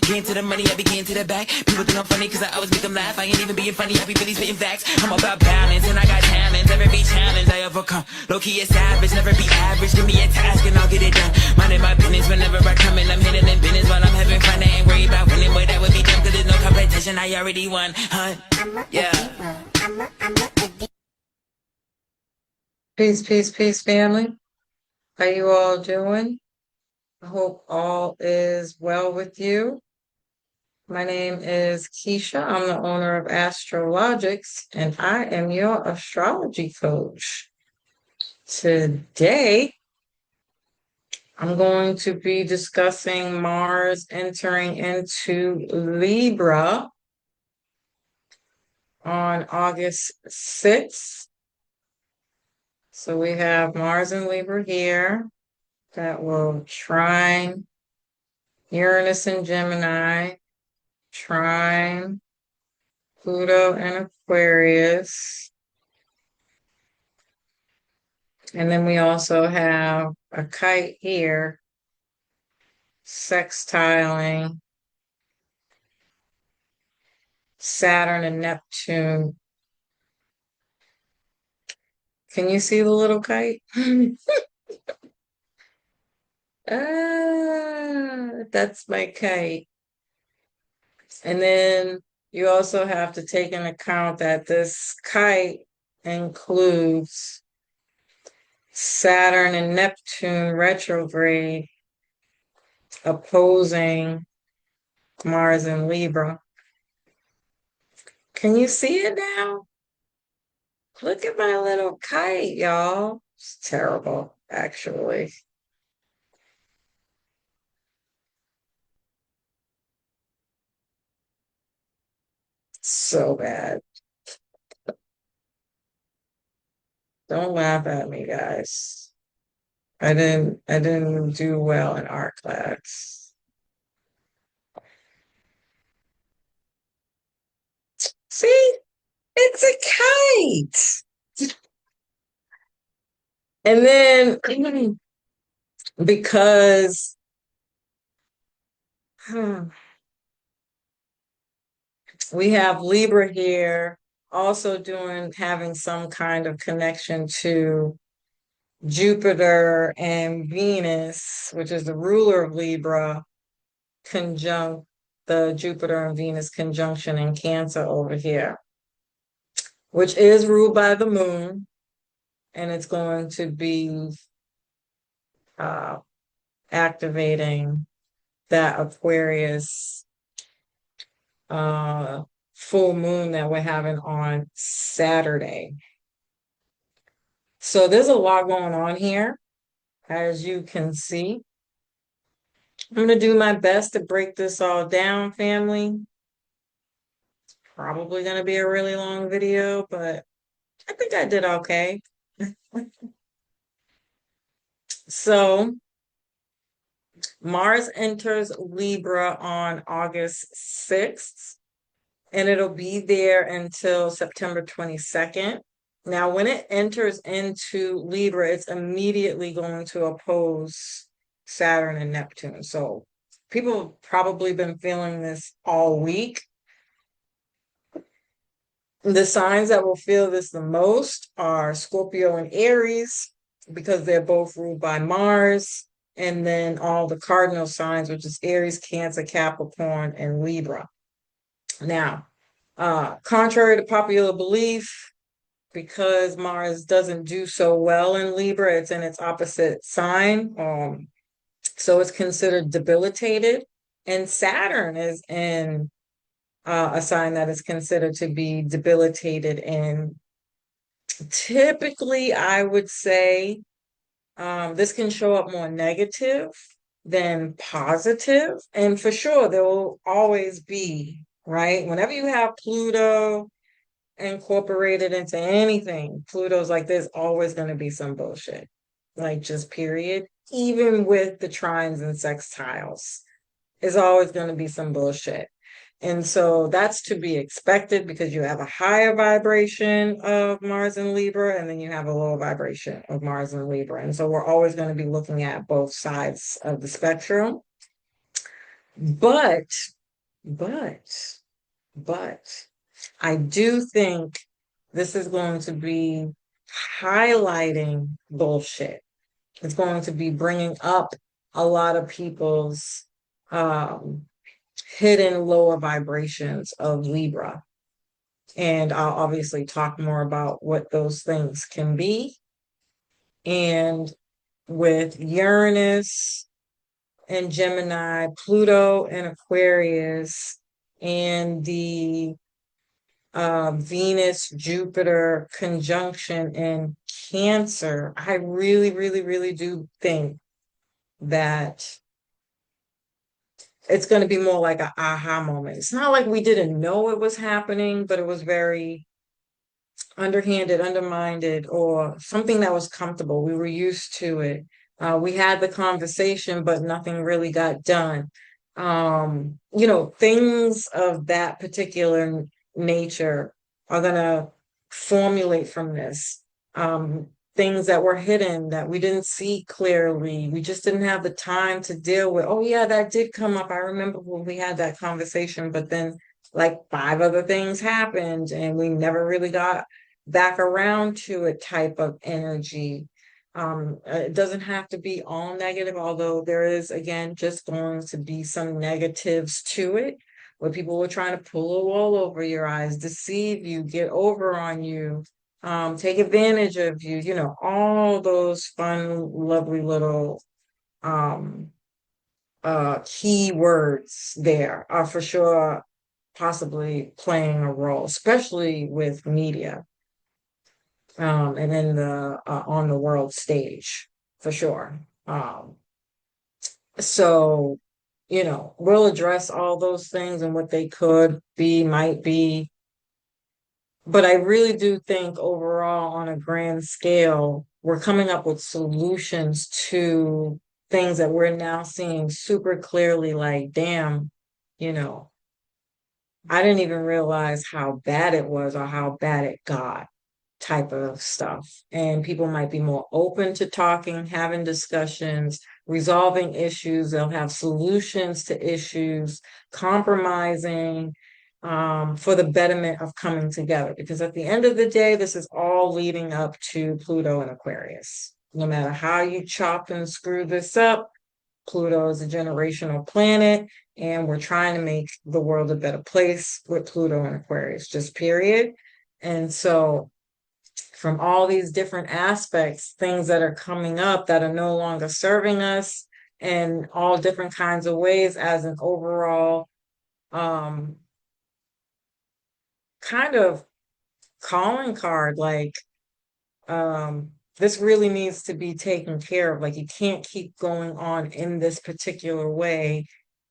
Getting to the money, I be getting to the back. People think I'm funny cause I always make them laugh. I ain't even being funny, I be really spitting facts. I'm about balance and I got talents. Every challenge I overcome. Low key is savage, never be average. Give me a task and I'll get it done. Minding my business whenever I come in. I'm hitting in business while I'm having fun. I ain't worried about winning, but that would be dumb cause there's no competition. I already won, huh? Yeah. Peace, peace, peace, family. How you all doing? I hope all is well with you. My name is Keisha. I'm the owner of Astrologiks, and I am your astrology coach. Today, I'm going to be discussing Mars entering into Libra on August 6th. So we have Mars in Libra here. That will trine Uranus and Gemini, trine Pluto and Aquarius. And then we also have a kite here, sextiling Saturn and Neptune. Can you see the little kite? That's my kite. And then you also have to take into account that this kite includes Saturn and Neptune retrograde opposing Mars and Libra. Can you see it now? Look at my little kite, y'all. It's terrible, actually. So bad. Don't laugh at me, guys. I didn't do well in art class. See? It's a kite. And then because we have Libra here also having some kind of connection to Jupiter and Venus, which is the ruler of Libra, conjunct the Jupiter and Venus conjunction in Cancer over here, which is ruled by the moon, and it's going to be activating that Aquarius full moon that we're having on Saturday. So there's a lot going on here, as you can see. I'm going to do my best to break this all down, family. It's probably going to be a really long video, but I think I did okay. So Mars enters Libra on August 6th, and it'll be there until September 22nd. Now, when it enters into Libra, it's immediately going to oppose Saturn and Neptune. So people have probably been feeling this all week. The signs that will feel this the most are Scorpio and Aries, because they're both ruled by Mars, and then all the cardinal signs, which is Aries, Cancer, Capricorn, and Libra. Now, contrary to popular belief, because Mars doesn't do so well in Libra, it's in its opposite sign. So it's considered debilitated. And Saturn is in a sign that is considered to be debilitated. And typically, I would say this can show up more negative than positive. And for sure, there will always be, right? Whenever you have Pluto incorporated into anything, Pluto's like, there's always going to be some bullshit, like just period. Even with the trines and sextiles, there's always going to be some bullshit. And so that's to be expected because you have a higher vibration of Mars and Libra, and then you have a lower vibration of Mars and Libra. And so we're always going to be looking at both sides of the spectrum. But, but, but I do think this is going to be highlighting bullshit. It's going to be bringing up a lot of people's um, hidden lower vibrations of Libra. And I'll obviously talk more about what those things can be. And with Uranus and Gemini, Pluto and Aquarius, and the Venus Jupiter conjunction in Cancer, I really, really, really do think that it's going to be more like an aha moment. It's not like we didn't know it was happening, but it was very underhanded, undermined, or something that was comfortable. We were used to it. We had the conversation, but nothing really got done. Things of that particular nature are gonna formulate from this. Things that were hidden that we didn't see clearly. We just didn't have the time to deal with. Oh, yeah, that did come up. I remember when we had that conversation, but then like five other things happened and we never really got back around to it type of energy. It doesn't have to be all negative, although there is, again, just going to be some negatives to it, where people were trying to pull a wool over your eyes, deceive you, get over on you, take advantage of you, all those fun, lovely little um, key words there are for sure possibly playing a role, especially with media and in the on the world stage for sure. So, we'll address all those things and what they could be, might be. But I really do think overall, on a grand scale, we're coming up with solutions to things that we're now seeing super clearly, like, damn, you know, I didn't even realize how bad it was or how bad it got type of stuff. And people might be more open to talking, having discussions, resolving issues. They'll have solutions to issues, compromising for the betterment of coming together. Because at the end of the day, this is all leading up to Pluto and Aquarius. No matter how you chop and screw this up, Pluto is a generational planet, and we're trying to make the world a better place with Pluto and Aquarius, just period. And so from all these different aspects, things that are coming up that are no longer serving us in all different kinds of ways as an overall um, kind of calling card, like this really needs to be taken care of. Like you can't keep going on in this particular way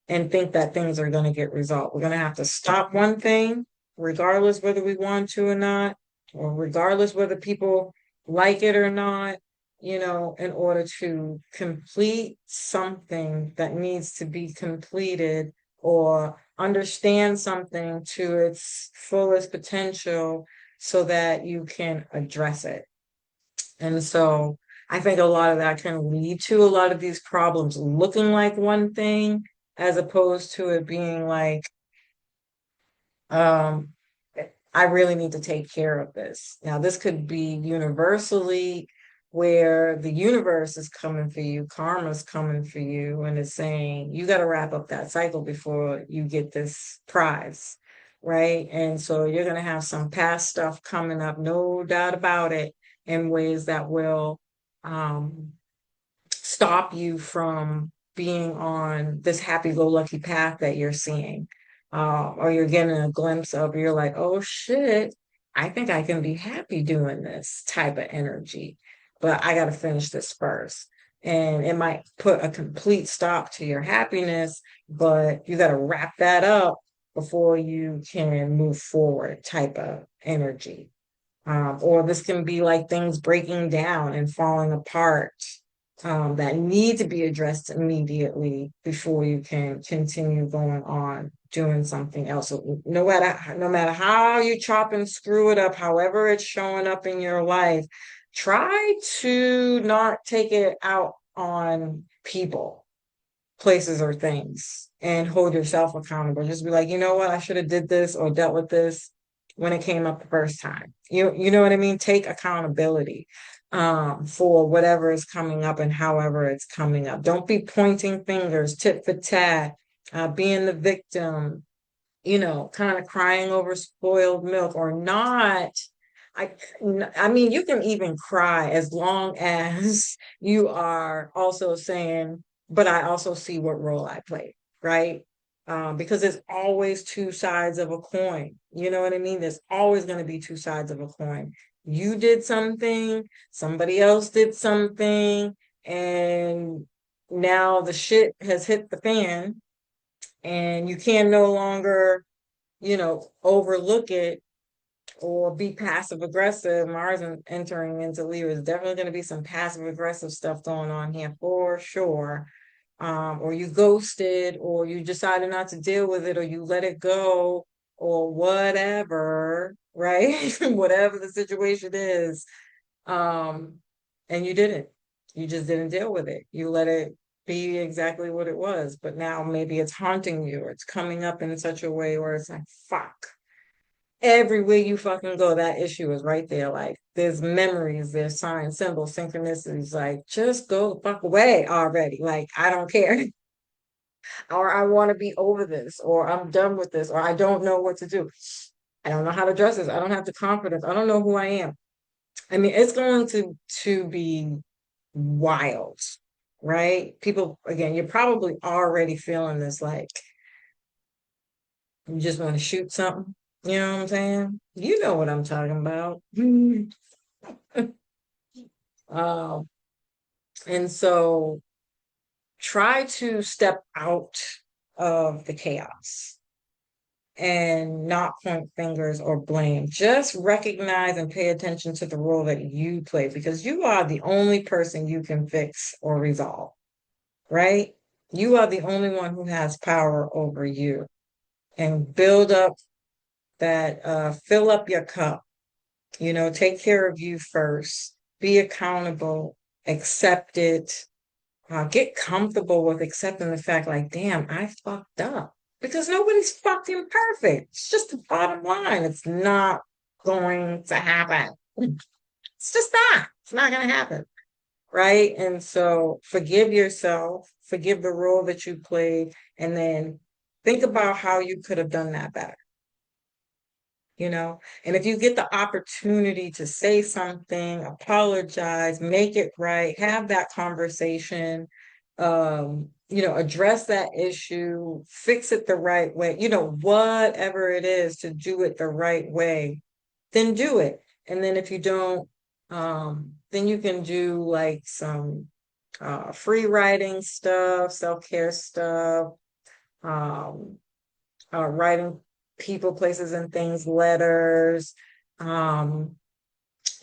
and think that things are going to get resolved. We're going to have to stop one thing, regardless whether we want to or not, or regardless whether people like it or not, in order to complete something that needs to be completed or understand something to its fullest potential so that you can address it. And so I think a lot of that can lead to a lot of these problems looking like one thing as opposed to it being like, um, I really need to take care of this. Now, this could be universally where the universe is coming for you, karma's coming for you, and it's saying you got to wrap up that cycle before you get this prize, right? And so you're going to have some past stuff coming up, no doubt about it, in ways that will um, stop you from being on this happy-go-lucky path that you're seeing. Or you're getting a glimpse of, you're like, oh shit, I think I can be happy doing this type of energy, but I got to finish this first. And it might put a complete stop to your happiness, but you got to wrap that up before you can move forward type of energy. Or this can be like things breaking down and falling apart that need to be addressed immediately before you can continue going on doing something else. So no matter how you chop and screw it up, however it's showing up in your life, try to not take it out on people, places, or things. and hold yourself accountable. Just be like, you know what, I should have did this or dealt with this when it came up the first time. You know what I mean? Take accountability for whatever is coming up and however it's coming up. Don't be pointing fingers, tit for tat, being the victim, kind of crying over spoiled milk or not. I, I mean, you can even cry as long as you are also saying, but I also see what role I played, right? Because there's always two sides of a coin. You know what I mean? There's always going to be two sides of a coin. You did something, somebody else did something, and now the shit has hit the fan, and you can no longer, overlook it or be passive aggressive. Mars entering into Libra is definitely going to be some passive aggressive stuff going on here for sure. Or you ghosted, or you decided not to deal with it, or you let it go, or whatever, right? Whatever the situation is. Um, and you didn't. You just didn't deal with it. You let it be exactly what it was. But now maybe it's haunting you, or it's coming up in such a way where it's like, fuck, everywhere you fucking go, that issue is right there. Like there's memories, there's signs, symbols, synchronicities. Like just go the fuck away already. Like I don't care. Or I want to be over this, or I'm done with this, or I don't know what to do. I don't know how to dress this. I don't have the confidence. I don't know who I am. I mean, it's going to be wild, right? People, again, you're probably already feeling this like you just want to shoot something. You know what I'm saying? You know what I'm talking about. Um, and so try to step out of the chaos and not point fingers or blame. Just recognize and pay attention to the role that you play because you are the only person you can fix or resolve, right? You are the only one who has power over you. And build up that, fill up your cup, take care of you first, be accountable, accept it, get comfortable with accepting the fact, like, damn, I fucked up. Because nobody's fucking perfect. It's just the bottom line. It's not going to happen. It's just not. It's not going to happen. Right. And so forgive yourself, forgive the role that you played, and then think about how you could have done that better. And if you get the opportunity to say something, apologize, make it right, have that conversation, address that issue, fix it the right way, whatever it is to do it the right way, then do it. And then if you don't, then you can do like some free writing stuff, self-care stuff, um, writing people, places, and things, letters, um,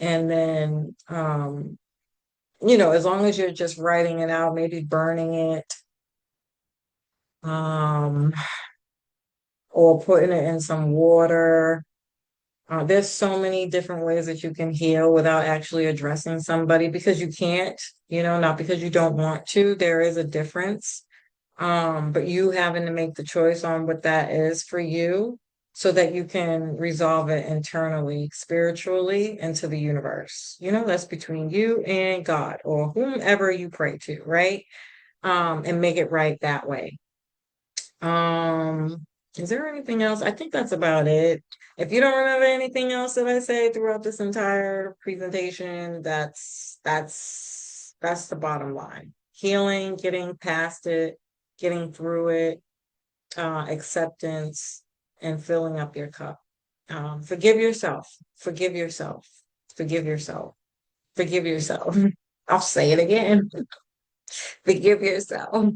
and then as long as you're just writing it out, maybe burning it, um, or putting it in some water. There's so many different ways that you can heal without actually addressing somebody because you can't, not because you don't want to. There is a difference. But you having to make the choice on what that is for you so that you can resolve it internally, spiritually, into the universe. That's between you and God or whomever you pray to, right? And make it right that way. Is there anything else? I think that's about it. If you don't remember anything else that I say throughout this entire presentation, that's the bottom line. Healing, getting past it, getting through it, acceptance, and filling up your cup. Forgive yourself. Forgive yourself. Forgive yourself. Forgive yourself. I'll say it again. Forgive yourself.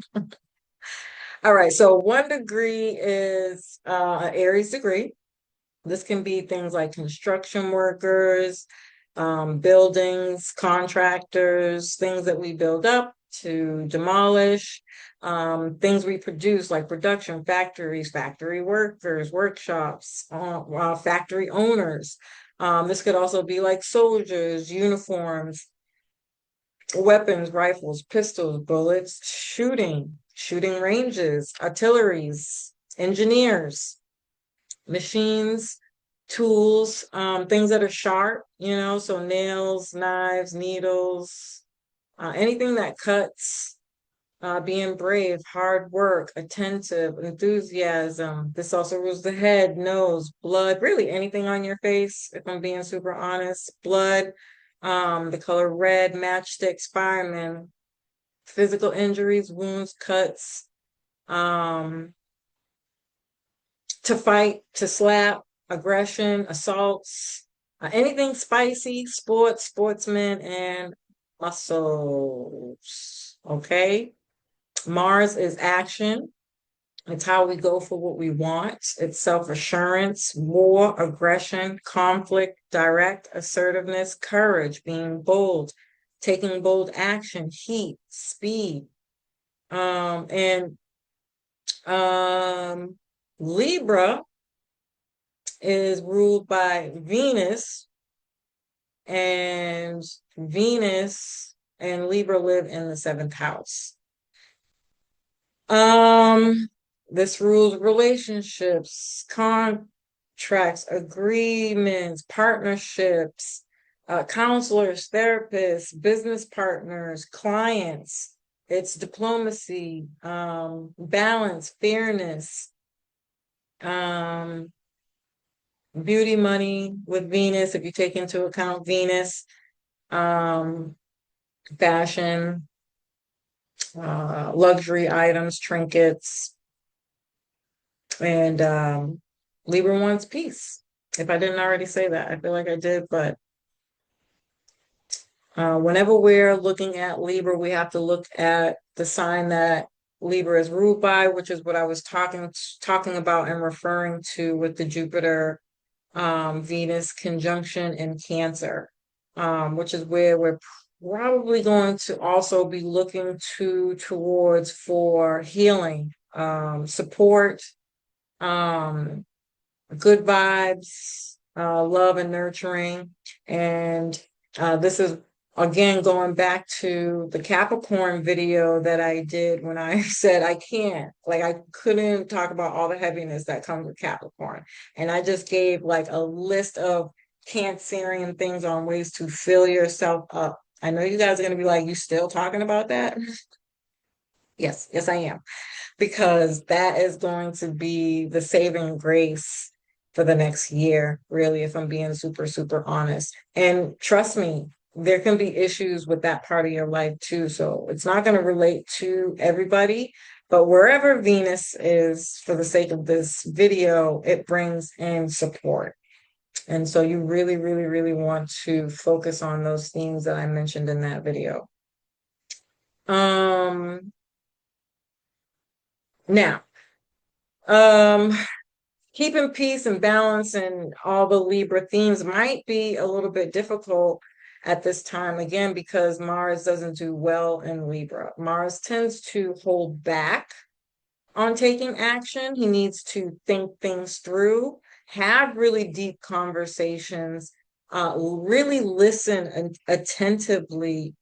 All right. So 1 degree is an Aries degree. This can be things like construction workers, buildings, contractors, things that we build up to demolish, things we produce like production factories, factory workers, workshops, factory owners. This could also be like soldiers, uniforms, weapons, rifles, pistols, bullets, shooting, shooting ranges, artilleries, engineers, machines, tools, things that are sharp, so nails, knives, needles, anything that cuts, being brave, hard work, attentive, enthusiasm. This also rules the head, nose, blood, really anything on your face, if I'm being super honest. Blood, the color red, matchsticks, firemen, physical injuries, wounds, cuts, to fight, to slap, aggression, assaults, anything spicy, sports, sportsmen, and muscles. Okay. Mars is action. It's how we go for what we want. It's self-assurance, war, aggression, conflict, direct assertiveness, courage, being bold, taking bold action, heat, speed. And Libra is ruled by Venus, and Venus and Libra live in the seventh house. This rules relationships, contracts, agreements, partnerships, counselors, therapists, business partners, clients. It's diplomacy, balance, fairness, beauty, money with Venus, if you take into account Venus, fashion, luxury items, trinkets, and Libra wants peace. If I didn't already say that, I feel like I did, but whenever we're looking at Libra, we have to look at the sign that Libra is ruled by, which is what I was talking about and referring to with the Jupiter Venus conjunction in Cancer, which is where we're probably going to also be looking towards for healing, support, good vibes, love and nurturing. And this is again going back to the Capricorn video that I did when I said I couldn't talk about all the heaviness that comes with Capricorn. And I just gave like a list of Cancerian things on ways to fill yourself up. I know you guys are going to be like, you still talking about that? Yes, I am, because that is going to be the saving grace for the next year, really, if I'm being super, super honest. And trust me, there can be issues with that part of your life too. So it's not going to relate to everybody, but wherever Venus is, for the sake of this video, it brings in support. And so you really, really, really want to focus on those themes that I mentioned in that video. Now, keeping peace and balance and all the Libra themes might be a little bit difficult at this time, again, because Mars doesn't do well in Libra. Mars tends to hold back on taking action. He needs to think things through, have really deep conversations, really listen attentively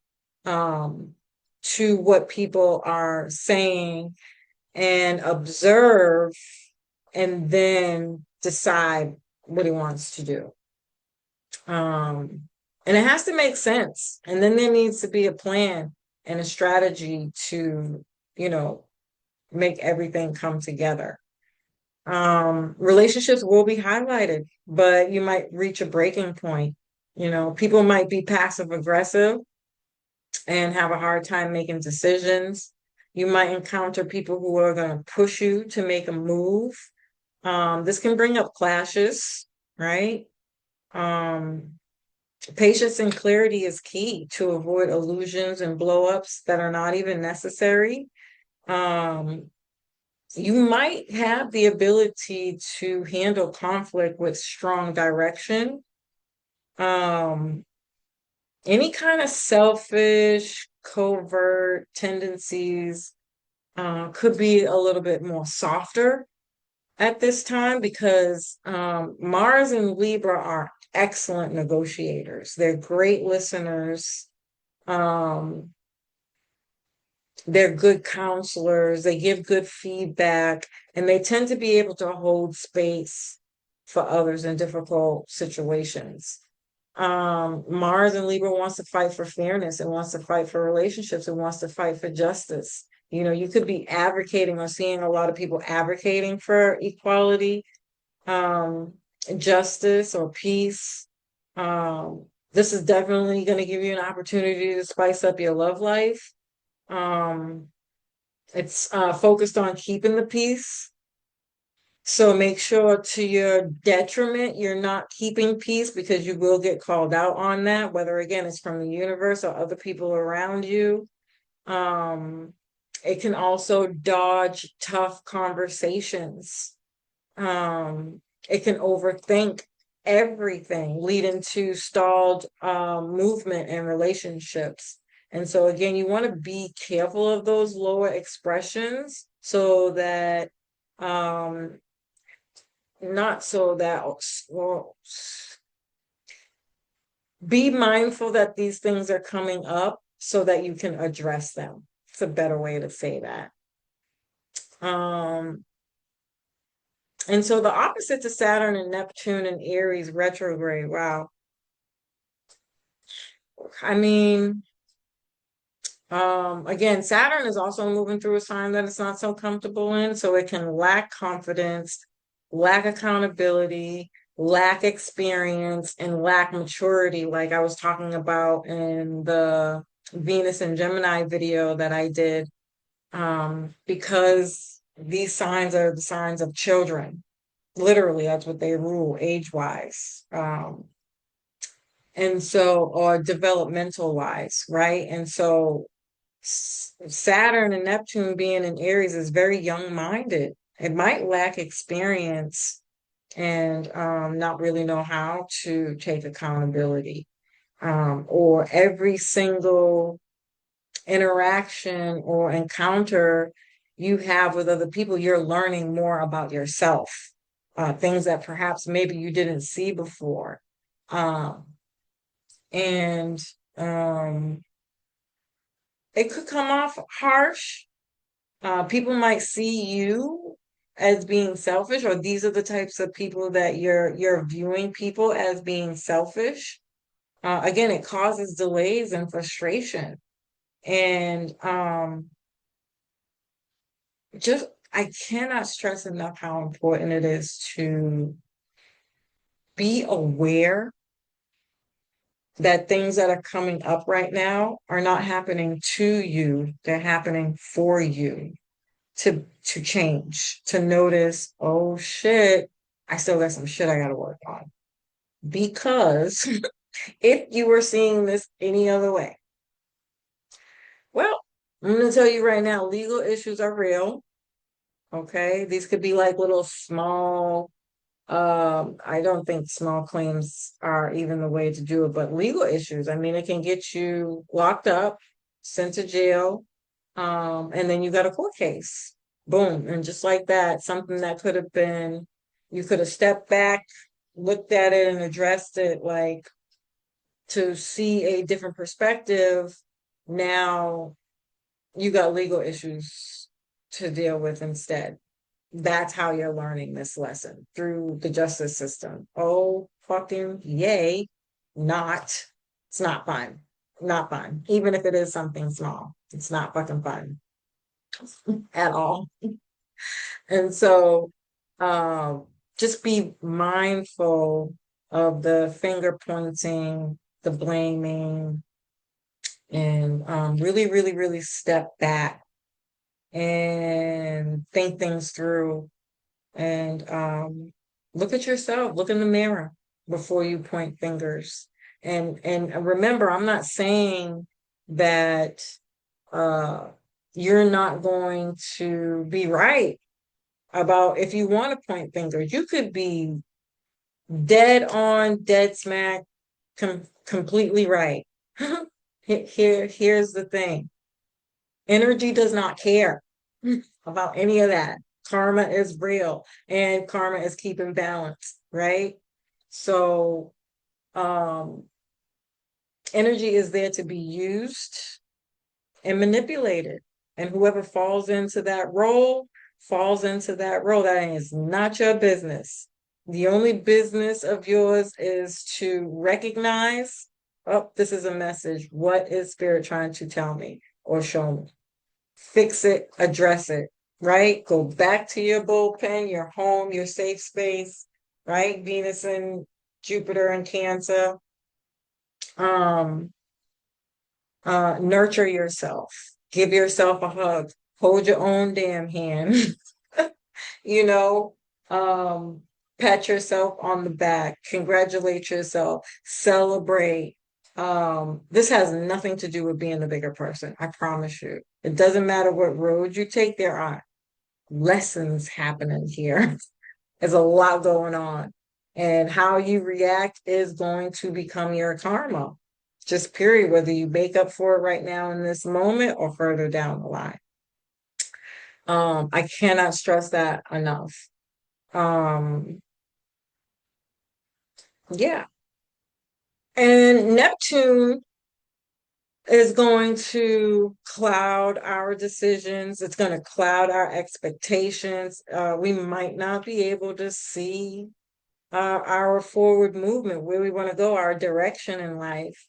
to what people are saying, and observe, and then decide what he wants to do. And it has to make sense. And then there needs to be a plan and a strategy to, make everything come together. Relationships will be highlighted, but you might reach a breaking point. People might be passive aggressive and have a hard time making decisions. You might encounter people who are going to push you to make a move. This can bring up clashes, right? Patience and clarity is key to avoid illusions and blowups that are not even necessary. You might have the ability to handle conflict with strong direction. Any kind of selfish, covert tendencies could be a little bit more softer at this time, because Mars and Libra are excellent negotiators. They're great listeners. They're good counselors, they give good feedback, and they tend to be able to hold space for others in difficult situations. Mars and Libra wants to fight for fairness, it wants to fight for relationships, it wants to fight for justice. You know, you could be advocating or seeing a lot of people advocating for equality, um, justice, or peace. This is definitely going to give you an opportunity to spice up your love life. Um, it's focused on keeping the peace. So make sure to your detriment, you're not keeping peace, because you will get called out on that, whether again it's from the universe or other people around you. Um, it can also dodge tough conversations. It can overthink everything, leading to stalled movement in relationships. And so again, you want to be careful of those lower expressions, so that not so that well, be mindful that these things are coming up so that you can address them. It's a better way to say that. Um, and so the opposites of Saturn and Neptune and Aries retrograde. Wow. I mean, again, Saturn is also moving through a sign that it's not so comfortable in, so it can lack confidence, lack accountability, lack experience, and lack maturity, like I was talking about in the Venus and Gemini video that I did, because these signs are the signs of children. Literally, that's what they rule age-wise. And so, or developmental wise, right? And so Saturn and Neptune being in Aries is very young-minded. It might lack experience and not really know how to take accountability. Or every single interaction or encounter you have with other people, you're learning more about yourself, things that perhaps maybe you didn't see before. Um, and it could come off harsh. People might see you as being selfish, or these are the types of people that you're viewing people as being selfish. Again, it causes delays and frustration. And just I cannot stress enough how important it is to be aware that things that are coming up right now are not happening to you, they're happening for you to change, to notice, oh shit, I still got some shit I gotta work on. Because if you were seeing this any other way, well, I'm gonna tell you right now, legal issues are real. Okay. These could be like little small, I don't think small claims are even the way to do it, but legal issues, I mean, it can get you locked up, sent to jail, and then you got a court case. Boom. And just like that, something that could have been, you could have stepped back, looked at it and addressed it, like to see a different perspective. Now you got legal issues to deal with instead. That's how you're learning this lesson, through the justice system. Oh, fucking yay. Not, it's not fun. Not fun. Even if it is something small, it's not fucking fun at all. And so, just be mindful of the finger pointing, the blaming, and really, really, really step back and think things through, and look at yourself, look in the mirror before you point fingers. And remember, I'm not saying that uh, you're not going to be right about, if you want to point fingers, you could be dead on, dead smack, completely right. Here's the thing. Energy does not care about any of that. Karma is real, and karma is keeping balance, right? So, energy is there to be used and manipulated. And whoever falls into that role, falls into that role. That is not your business. The only business of yours is to recognize, oh, this is a message. What is spirit trying to tell me or show me? Fix it, address it, right? Go back to your bullpen, your home, your safe space, right? Venus and Jupiter and Cancer. Um, Nurture yourself, give yourself a hug, hold your own damn hand, you know, um, pat yourself on the back, congratulate yourself, celebrate. This has nothing to do with being the bigger person. I promise you. It doesn't matter what road you take, there are lessons happening here. There's a lot going on. And how you react is going to become your karma. Just period, whether you make up for it right now in this moment or further down the line. I cannot stress that enough. Um, yeah. And Neptune is going to cloud our decisions. It's going to cloud our expectations. We might not be able to see our forward movement, where we want to go, our direction in life.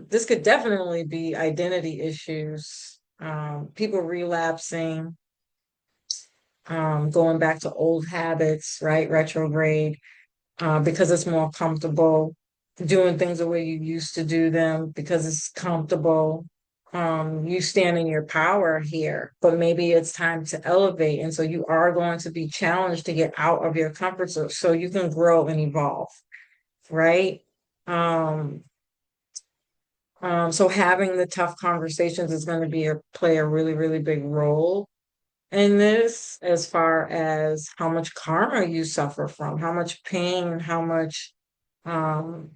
This could definitely be identity issues, people relapsing, going back to old habits, right? Retrograde, because it's more comfortable doing things the way you used to do them because it's comfortable. You stand in your power here, but maybe it's time to elevate. And so you are going to be challenged to get out of your comfort zone so you can grow and evolve, right? Um, so having the tough conversations is going to play a really, really big role in this, as far as how much karma you suffer from, how much pain, how much um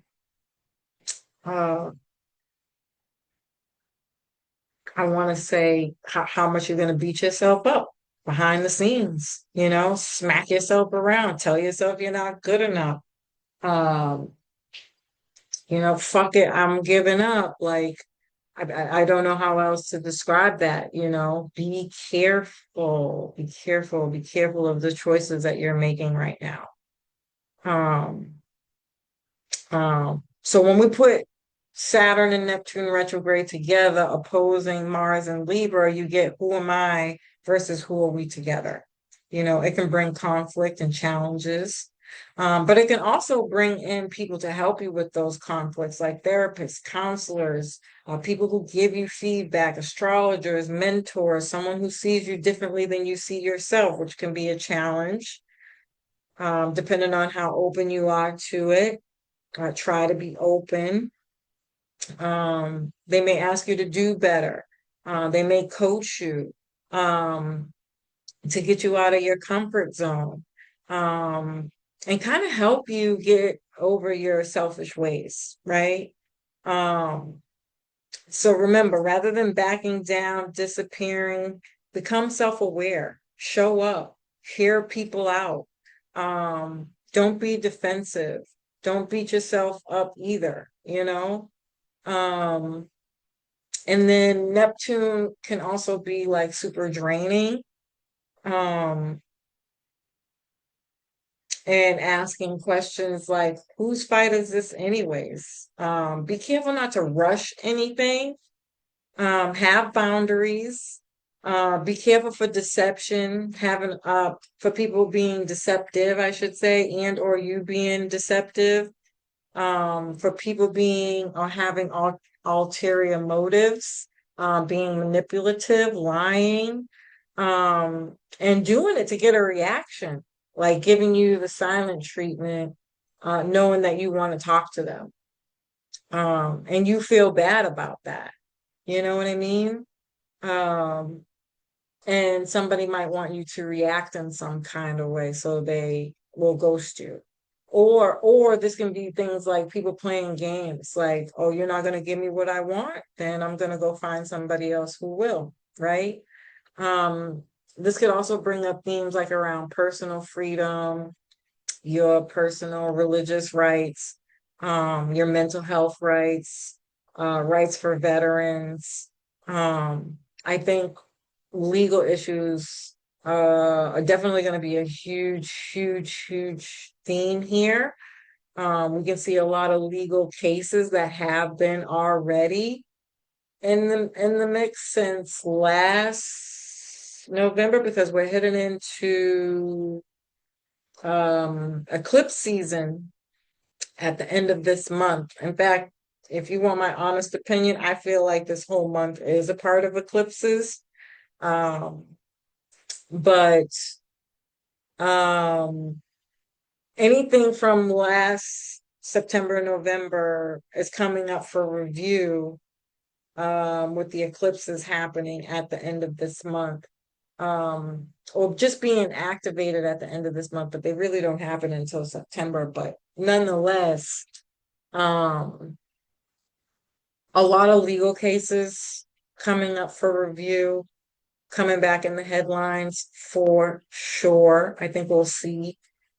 uh I want to say how much you're going to beat yourself up behind the scenes, smack yourself around, tell yourself you're not good enough. Um, fuck it, I'm giving up. Like, I don't know how else to describe that. Be careful, be careful, be careful of the choices that you're making right now. Um, so when we put Saturn and Neptune retrograde together, opposing Mars and Libra, you get who am I versus who are we together. It can bring conflict and challenges, but it can also bring in people to help you with those conflicts, like therapists, counselors, people who give you feedback, astrologers, mentors, someone who sees you differently than you see yourself, which can be a challenge, depending on how open you are to it. Try to be open. They may ask you to do better. They may coach you um, to get you out of your comfort zone, um, and kind of help you get over your selfish ways, right? Um, so remember, rather than backing down, disappearing, become self-aware, show up, hear people out. Don't be defensive. Don't beat yourself up either. Um, and then Neptune can also be like super draining. Um, and asking questions like, whose fight is this anyways? Be careful not to rush anything. Have boundaries. Be careful for deception, having for people being deceptive, I should say, and or you being deceptive. For people being or having ulterior motives, being manipulative, lying, and doing it to get a reaction, like giving you the silent treatment, knowing that you want to talk to them, and you feel bad about that. You know what I mean? Um, and somebody might want you to react in some kind of way, so they will ghost you. Or this can be things like people playing games, like, oh, you're not going to give me what I want, then I'm going to go find somebody else who will, right? Um, this could also bring up themes like around personal freedom, your personal religious rights, your mental health rights, rights for veterans, um, I think legal issues are definitely going to be a huge, huge, huge theme here. We can see a lot of legal cases that have been already in the mix since last November because we're heading into eclipse season at the end of this month. In fact, if you want my honest opinion, I feel like this whole month is a part of eclipses. Um, but um, anything from last September, November is coming up for review with the eclipses happening at the end of this month. Or just being activated at the end of this month, but they really don't happen until September. But nonetheless, um, a lot of legal cases coming up for review, coming back in the headlines for sure. I think we'll see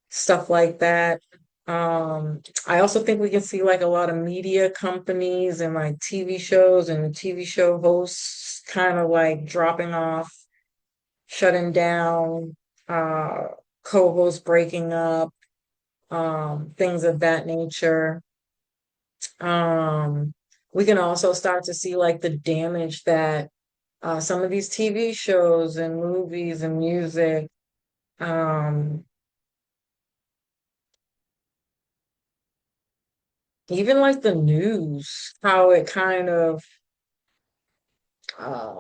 stuff like that. I also think we can see like a lot of media companies and like TV shows and TV show hosts kind of like dropping off, shutting down, uh, co-hosts breaking up, things of that nature. Um, we can also start to see like the damage that some of these TV shows and movies and music, um, even like the news, how it kind of uh,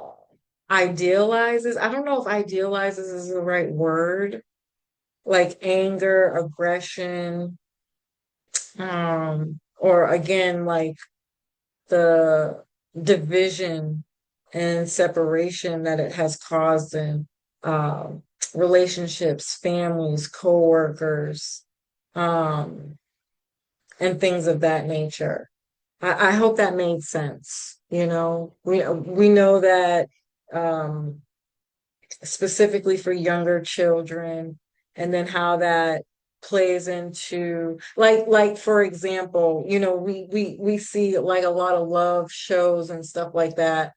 idealizes. I don't know if idealizes is the right word, like anger, aggression, or again, like the division and separation that it has caused in um, relationships, families, coworkers, um, and things of that nature. I hope that made sense. You know, we know that um, specifically for younger children, and then how that plays into like for example, you know, we see like a lot of love shows and stuff like that,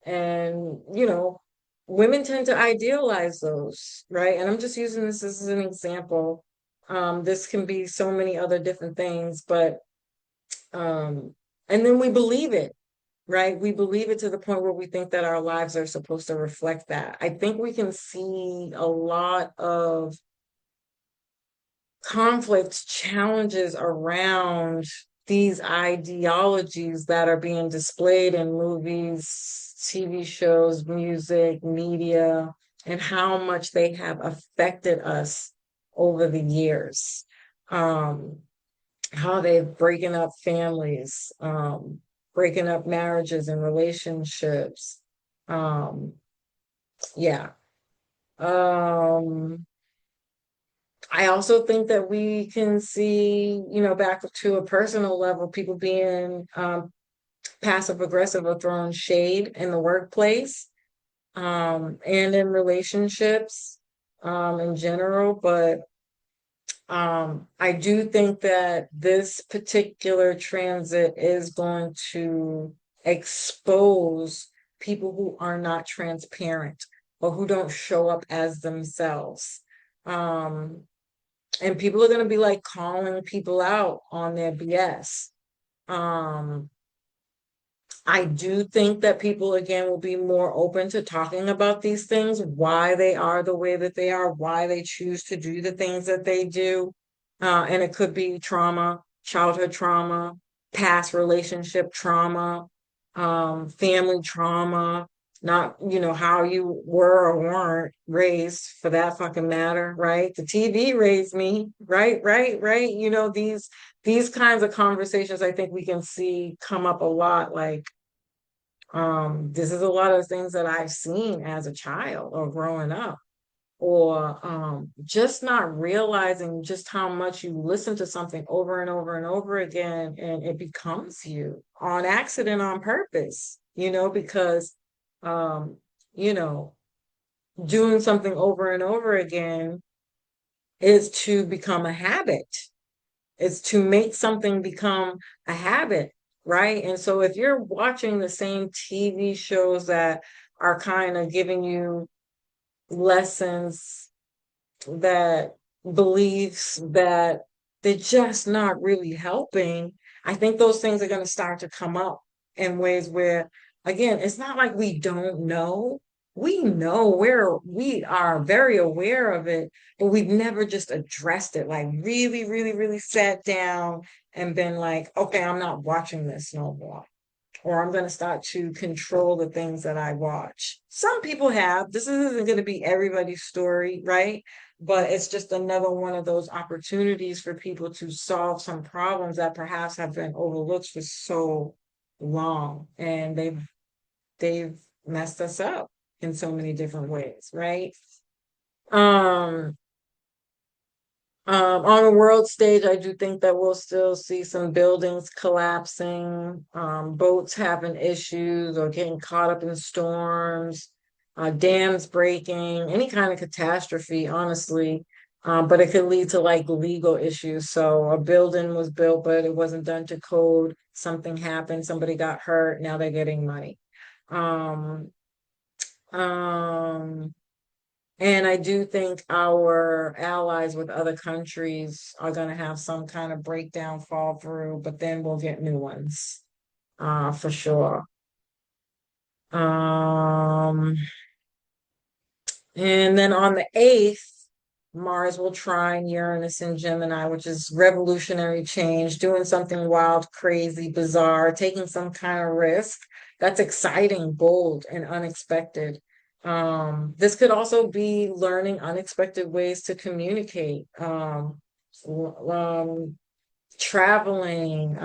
and you know, women tend to idealize those, right? And I'm just using this as an example. This can be so many other different things, but um, and then we believe it, right? We believe it to the point where we think that our lives are supposed to reflect that. I think we can see a lot of conflicts, challenges around these ideologies that are being displayed in movies, TV shows, music, media, and how much they have affected us over the years. Um, how they've breaking up families, breaking up marriages and relationships. Um, yeah. Um, I also think that we can see, you know, back to a personal level, people being passive aggressive or throwing shade in the workplace, and in relationships, in general. But I do think that this particular transit is going to expose people who are not transparent or who don't show up as themselves. Um, and people are going to be like calling people out on their BS. Um, I do think that people again will be more open to talking about these things, why they are the way that they are, why they choose to do the things that they do. And it could be trauma, childhood trauma, past relationship trauma, family trauma, not, you know, how you were or weren't raised for that fucking matter, right? The TV raised me, right, right, right. You know, these kinds of conversations I think we can see come up a lot, like this is a lot of things that I've seen as a child or growing up, or just not realizing just how much you listen to something over and over and over again, and it becomes you on accident, on purpose, you know, because um, you know, doing something over and over again is to become a habit. It's to make something become a habit, right? And so if you're watching the same TV shows that are kind of giving you lessons, that beliefs that they're just not really helping, I think those things are going to start to come up in ways where, again, it's not like we don't know. We know where we are very aware of it, but we've never just addressed it, like really, really, really sat down and been like, okay, I'm not watching this no more, or I'm going to start to control the things that I watch. Some people have. This isn't going to be everybody's story, right? But it's just another one of those opportunities for people to solve some problems that perhaps have been overlooked for so long, and they've messed us up in so many different ways, right? Um, on the world stage, I do think that we'll still see some buildings collapsing, boats having issues or getting caught up in storms, dams breaking, any kind of catastrophe, honestly. But it could lead to like legal issues. So a building was built, but it wasn't done to code. Something happened, somebody got hurt, now they're getting money. Um, um, and I do think our allies with other countries are going to have some kind of breakdown, fall through, but then we'll get new ones, for sure. Um, and then on the 8th, Mars will trine Uranus in Gemini, which is revolutionary change, doing something wild, crazy, bizarre, taking some kind of risk. That's exciting, bold, and unexpected. This could also be learning unexpected ways to communicate, traveling,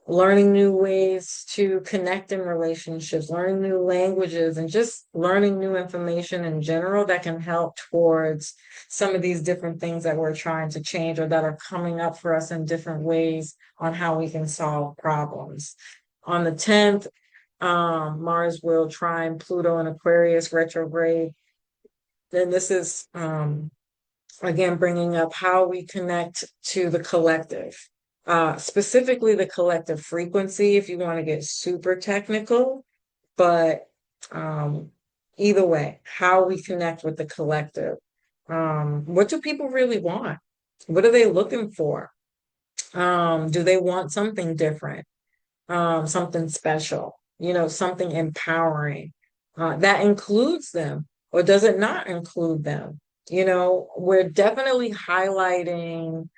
learning new ways to connect in relationships, learning new languages, and just learning new information in general that can help towards some of these different things that we're trying to change or that are coming up for us in different ways on how we can solve problems. On the 10th, Mars will trine Pluto in Aquarius retrograde. Then this is again bringing up how we connect to the collective, specifically the collective frequency, if you want to get super technical. But either way, how we connect with the collective. What do people really want? What are they looking for? Do they want something different? Something special, something empowering, that includes them, or does it not include them? We're definitely highlighting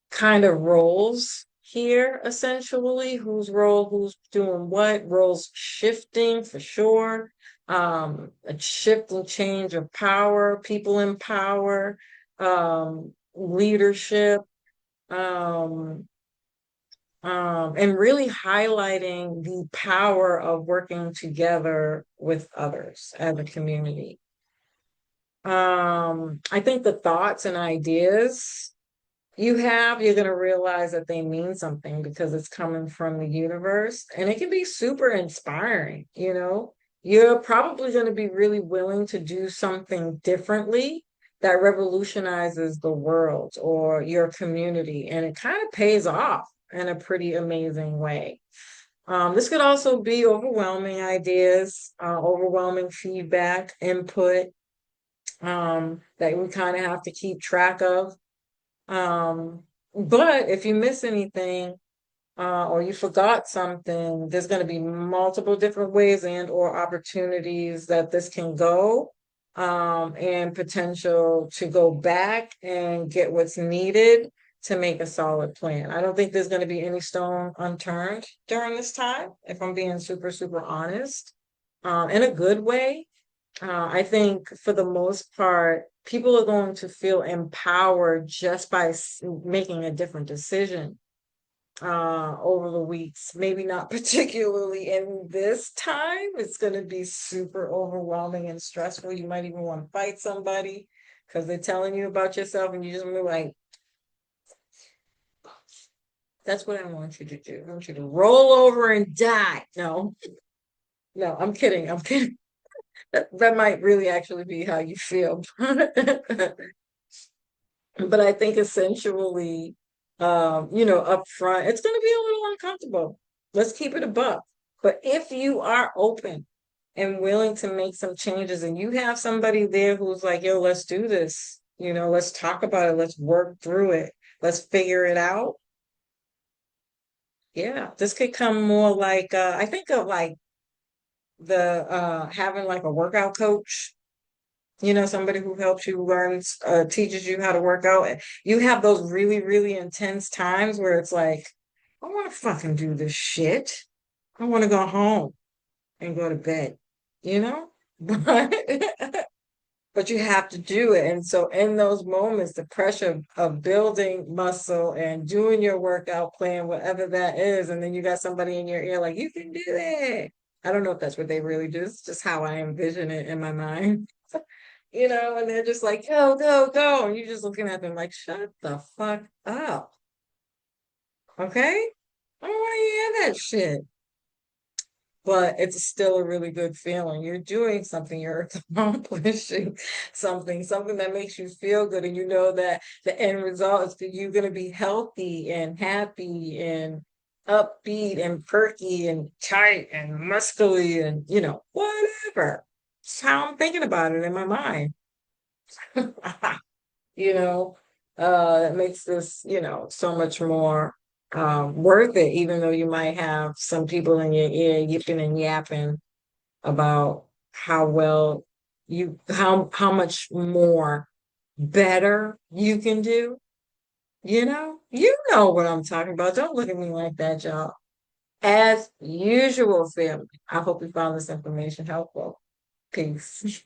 kind of roles here, essentially, whose role, who's doing what, roles shifting for sure, a shift and change of power, people in power, leadership, um, and really highlighting the power of working together with others as a community. I think the thoughts and ideas you're going to realize that they mean something because it's coming from the universe, and it can be super inspiring. You're probably going to be really willing to do something differently that revolutionizes the world or your community, and it kind of pays off in a pretty amazing way. This could also be overwhelming ideas, overwhelming feedback, input, that we kind of have to keep track of. But if you miss anything, or you forgot something, there's going to be multiple different ways and or opportunities that this can go, and potential to go back and get what's needed to make a solid plan. I don't think there's going to be any stone unturned during this time, if I'm being super, super honest, in a good way. I think for the most part, people are going to feel empowered just by making a different decision, over the weeks. Maybe not particularly in this time. It's going to be super overwhelming and stressful. You might even want to fight somebody because they're telling you about yourself, and you just be like, that's what I want you to do. I want you to roll over and die. No, no, I'm kidding. I'm kidding. That might really actually be how you feel. But I think essentially, up front, it's going to be a little uncomfortable. Let's keep it above. But if you are open and willing to make some changes, and you have somebody there who's like, yo, let's do this, let's talk about it, let's work through it, let's figure it out. Yeah, this could come more like I think of like the having like a workout coach, somebody who helps you learn, teaches you how to work out. You have those really, really intense times where it's like, I want to fucking do this shit. I want to go home and go to bed, you know? But you have to do it. And so in those moments, the pressure of building muscle and doing your workout plan, whatever that is, and then you got somebody in your ear like, you can do it. I don't know if that's what they really do. It's just how I envision it in my mind. And they're just like, go, go, go. And you're just looking at them like, shut the fuck up. Okay? I don't want to hear that shit. But it's still a really good feeling. You're doing something, you're accomplishing something that makes you feel good. And you know that the end result is that you're going to be healthy and happy and upbeat and perky and tight and muscly and, whatever. It's how I'm thinking about it in my mind. you know, it makes this, so much more worth it, even though you might have some people in your ear yipping and yapping about how well how much more better you can do. You know what I'm talking about. Don't look at me like that, y'all. As usual, family. I hope you found this information helpful. Peace.